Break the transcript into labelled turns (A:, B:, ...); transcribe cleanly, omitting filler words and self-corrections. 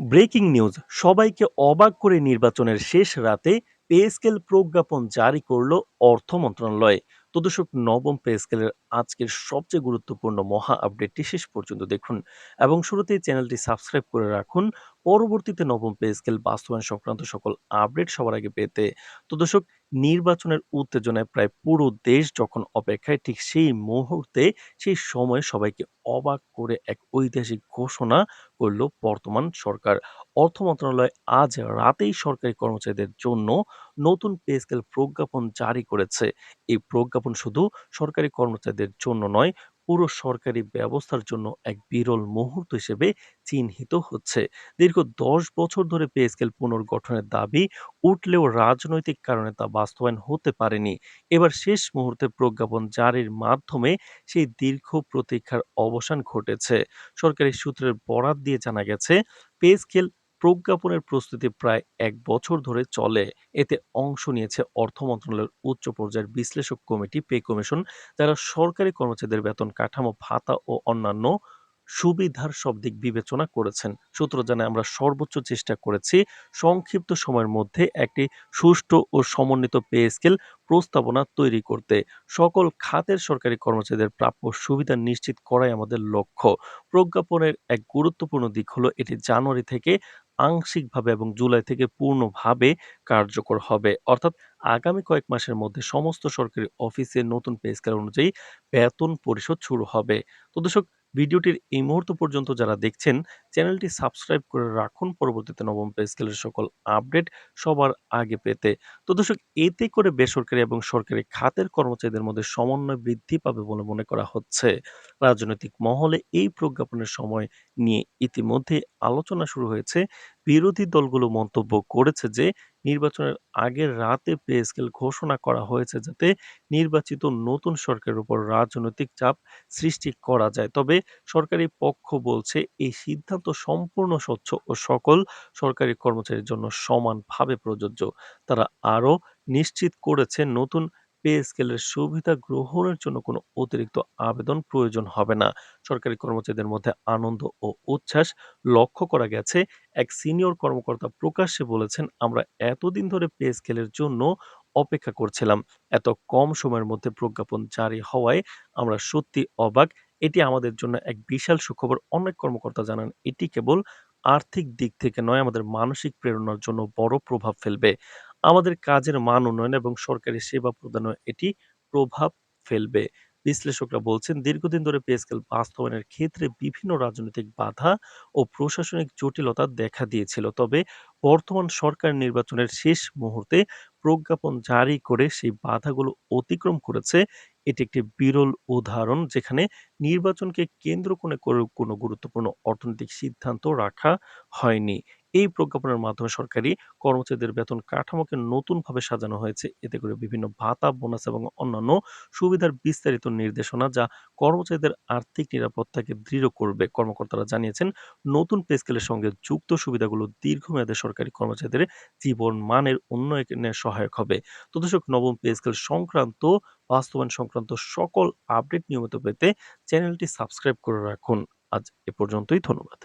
A: Breaking news সবাইকে অবাক করে নির্বাচনের শেষ রাতে পে স্কেল প্রজ্ঞাপন জারি করল অর্থ মন্ত্রণালয়। তো দর্শক, নবম পে স্কেলের আজকের সবচেয়ে গুরুত্বপূর্ণ মহা আপডেটটি শেষ পর্যন্ত দেখুন এবং শুরুতেই চ্যানেলটি সাবস্ক্রাইব করে রাখুন পরবর্তীতে নবম পে স্কেল বাস্তবায়ন সংক্রান্ত সকল আপডেট সবার আগে পেতে। তো দর্শক, নির্বাচনের উত্তেজনায় প্রায় পুরো দেশ যখন অপেক্ষায়, ঠিক সেই মুহূর্তে সেই সময় সবাইকে অবাক করে এক ঐতিহাসিক ঘোষণা করল বর্তমান সরকার। অর্থ মন্ত্রণালয় আজ রাতেই সরকারি কর্মচারীদের জন্য নতুন পে স্কেল প্রজ্ঞাপন জারি করেছে। এই প্রজ্ঞাপন শুধু সরকারি কর্মচারীদের জন্য নয়, পুরো সরকারি ব্যবস্থার জন্য এক বিরল মুহূর্ত হিসেবে চিহ্নিত হচ্ছে। দীর্ঘ ১০ বছর ধরে পে স্কেল পুনর্গঠনের দাবি উঠলেও রাজনৈতিক কারণে তা বাস্তবায়ন হতে পারেনি। এবার শেষ মুহূর্তে প্রজ্ঞাপন জারির মাধ্যমে সেই দীর্ঘ প্রতীক্ষার অবসান ঘটেছে। সরকারি সূত্রের বরাত দিয়ে জানা গেছে, পে স্কেল প্রজ্ঞাপনের প্রস্তুতি প্রায় ১ বছর ধরে চলে। এতে অংশ নিয়েছে অর্থ মন্ত্রণালয়ের উচ্চ পর্যায়ের বিশ্লেষক কমিটি, পে কমিশন, যারা সরকারি কর্মচারীদের বেতন কাঠামো, ভাতা ও অন্যান্য সুবিধার সব দিক বিবেচনা করেছেন। সূত্র জানায়, আমরা সর্বোচ্চ চেষ্টা করেছি সংক্ষিপ্ত সময়ের মধ্যে একটি সুষ্ঠু ও সমন্বিত পে স্কেল প্রস্তাবনা তৈরি করতে। সকল খাতের সরকারি কর্মচারীদের প্রাপ্য সুবিধা নিশ্চিত করাই আমাদের লক্ষ্য। প্রজ্ঞাপনের এক গুরুত্বপূর্ণ দিক হলো এটি জানুয়ারি থেকে আংশিকভাবে এবং জুলাই থেকে পূর্ণভাবে কার্যকর হবে। অর্থাৎ আগামী কয়েক মাসের মধ্যে সমস্ত সরকারি অফিসে নতুন পে স্কেল অনুযায়ী বেতন পরিশোধ শুরু হবে। তো দর্শক, ভিডিওটির এই মুহূর্ত পর্যন্ত যারা দেখছেন, চ্যানেলটি সাবস্ক্রাইব করে রাখুন পরবর্তীতে নবম পে স্কেলের সকল আপডেট সবার আগে পেতে। তো দর্শক, এতে করে বেসরকারি এবং সরকারি খাতের কর্মচারীদের মধ্যে সমন্বয় বৃদ্ধি পাবে বলে মনে করা হচ্ছে। রাজনৈতিক মহলে এই প্রজ্ঞাপনের সময় নিয়ে ইতিমধ্যে আলোচনা শুরু হয়েছে। বিরোধী দলগুলো মন্তব্য করেছে যে নির্বাচনের আগের রাতে পে স্কেল ঘোষণা করা হয়েছে যাতে নির্বাচিত নতুন সরকারের উপর রাজনৈতিক চাপ সৃষ্টি করা যায়। তবে সরকারি পক্ষ বলছে এই সিদ্ধান্ত সম্পূর্ণ স্বচ্ছ ও সকল সরকারি কর্মচারীর জন্য সমানভাবে প্রযোজ্য। তারা আরও নিশ্চিত করেছে, নতুন পে স্কেলের সুবিধা গ্রহণের জন্য কোনো অতিরিক্ত আবেদন প্রয়োজন হবে না। সরকারি কর্মচারীদের মধ্যে আনন্দ ও উচ্ছ্বাস লক্ষ্য করা গেছে। এক সিনিয়র কর্মকর্তা প্রকাশ্যে বলেছেন, আমরা এতদিন ধরে পে স্কেলের জন্য অপেক্ষা করছিলাম। এত কম সময়ের মধ্যে প্রজ্ঞাপন জারি হওয়ায় আমরা সত্যি অবাক। এটি আমাদের জন্য এক বিশাল সুখবর। অনেক কর্মকর্তা জানান, এটি কেবল আর্থিক দিক থেকে নয়, আমাদের মানসিক প্রেরণার জন্য বড় প্রভাব ফেলবে। আমাদের কাজের মান উন্নয়ন এবং সরকারি সেবা প্রদানে এটি প্রভাব ফেলবে। বিশ্লেষকরা বলছেন, দীর্ঘদিন ধরে পে স্কেল বাস্তবায়নের ক্ষেত্রে বিভিন্ন রাজনৈতিক বাধা ও প্রশাসনিক জটিলতা দেখা দিয়েছিল। তবে বর্তমান সরকার নির্বাচনের শেষ মুহূর্তে প্রজ্ঞাপন জারি করে সেই বাধাগুলো অতিক্রম করেছে। এটি একটি বিরল উদাহরণ যেখানে নির্বাচনকে কেন্দ্র করে কোনো গুরুত্বপূর্ণ অর্থনৈতিক সিদ্ধান্ত রাখা হয়নি। এই প্রজ্ঞাপনের মাধ্যমে সরকারি কর্মচারীদের বেতন কাঠামোকে নতুনভাবে সাজানো হয়েছে। এতে করে বিভিন্ন ভাতা, বোনাস এবং অন্যান্য সুবিধার বিস্তারিত নির্দেশনা, যা কর্মচারীদের আর্থিক নিরাপত্তাকে দৃঢ় করবে। কর্মকর্তারা জানিয়েছেন, নতুন পে স্কেলের সঙ্গে যুক্ত সুবিধাগুলো দীর্ঘমেয়াদে সরকারি কর্মচারীদের জীবন মানের উন্নয়নে সহায়ক হবে। তো দর্শক, নবম পে স্কেল সংক্রান্ত বাস্তবায়ন সংক্রান্ত সকল আপডেট নিয়মিত পেতে চ্যানেলটি সাবস্ক্রাইব করে রাখুন। আজ এ পর্যন্তই। ধন্যবাদ।